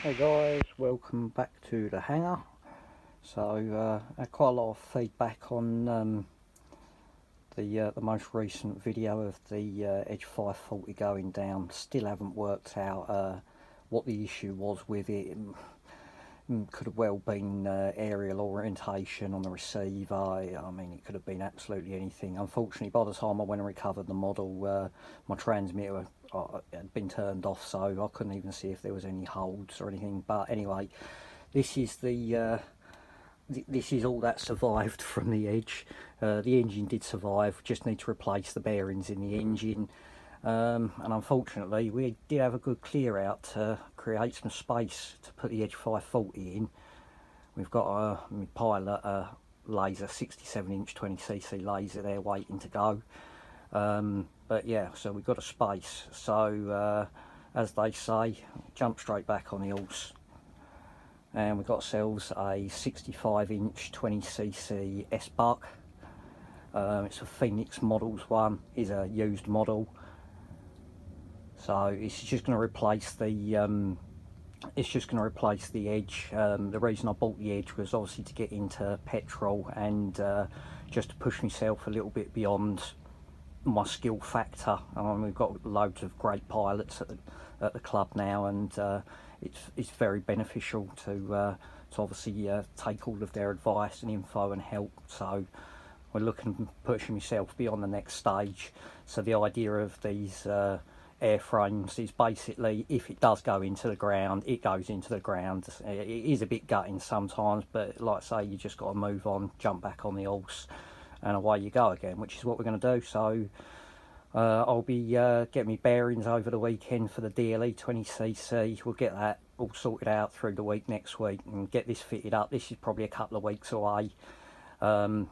Hey guys, welcome back to the hangar. So I had quite a lot of feedback on the most recent video of the Edge 540 going down. Still haven't worked out what the issue was with it. Could have well been aerial orientation on the receiver. I mean, it could have been absolutely anything. Unfortunately, by the time I went and recovered the model, my transmitter had been turned off, so I couldn't even see if there was any holds or anything. But anyway, this is this is all that survived from the Edge. The engine did survive, just need to replace the bearings in the engine. And unfortunately we did have a good clear out to create some space to put the Edge 540 in. We've got a pilot laser, 67-inch 20cc laser there waiting to go. But yeah, so we've got a space, so as they say, jump straight back on the horse, and we've got ourselves a 65-inch 20cc SBACH. It's a Phoenix Models one, is a used model. So it's just going to replace the Edge. The reason I bought the Edge was obviously to get into petrol and just to push myself a little bit beyond my skill factor. We've got loads of great pilots at the club now, and it's very beneficial to obviously take all of their advice and info and help. So we're looking at pushing myself beyond the next stage. So the idea of these airframes is basically, if it does go into the ground, it goes into the ground. It is a bit gutting sometimes, but like I say, you just got to move on, jump back on the horse, and away you go again, which is what we're going to do. So I'll be getting my bearings over the weekend for the DLE 20cc. We'll get that all sorted out through the week next week and get this fitted up. This is probably a couple of weeks away. I'll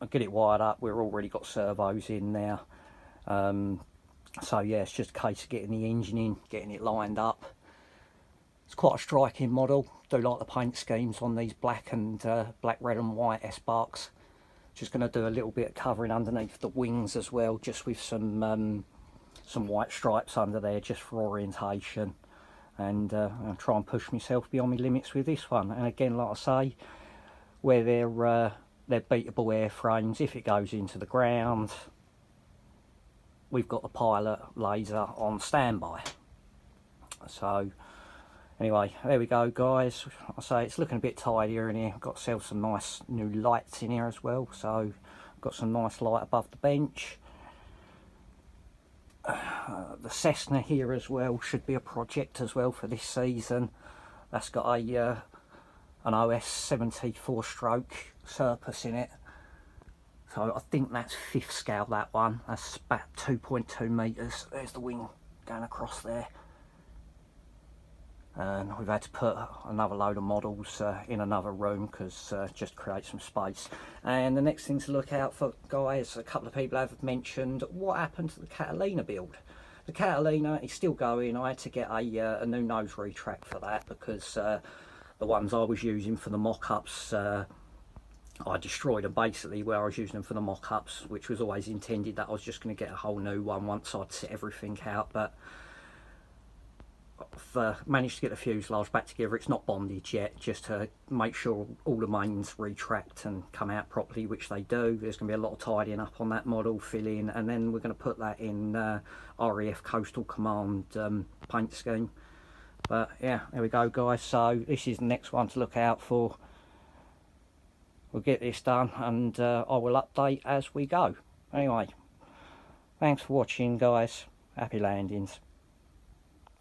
get it wired up. We've already got servos in now. So yeah, it's just a case of getting the engine in, getting it lined up. It's quite a striking model. Do like the paint schemes on these black, red and white SBACHs. Just going to do a little bit of covering underneath the wings as well, just with some white stripes under there, just for orientation. And I'll try and push myself beyond my limits with this one. And again, like I say, where they're beatable airframes, if it goes into the ground, we've got the pilot laser on standby. So anyway, there we go guys. I say it's looking a bit tidier in here. I've got ourselves some nice new lights in here as well, so I've got some nice light above the bench. The Cessna here as well should be a project as well for this season. That's got a an OS 74 stroke Surface in it. So I think that's 5th scale, that one. That's about 2.2 metres. There's the wing going across there. And we've had to put another load of models in another room because just create some space. And the next thing to look out for, guys, a couple of people have mentioned what happened to the Catalina build. The Catalina is still going. I had to get a new nose retract for that because the ones I was using for the mock-ups, I destroyed them basically where I was using them for the mock-ups, which was always intended that I was just going to get a whole new one once I'd set everything out. But I've managed to get the fuselage back together. It's not bonded yet, just to make sure all the mains retract and come out properly, which they do. There's going to be a lot of tidying up on that model, filling, and then we're going to put that in RAF Coastal Command paint scheme. But yeah, there we go guys. So this is the next one to look out for. We'll get this done, and I will update as we go. Anyway, thanks for watching guys. Happy landings.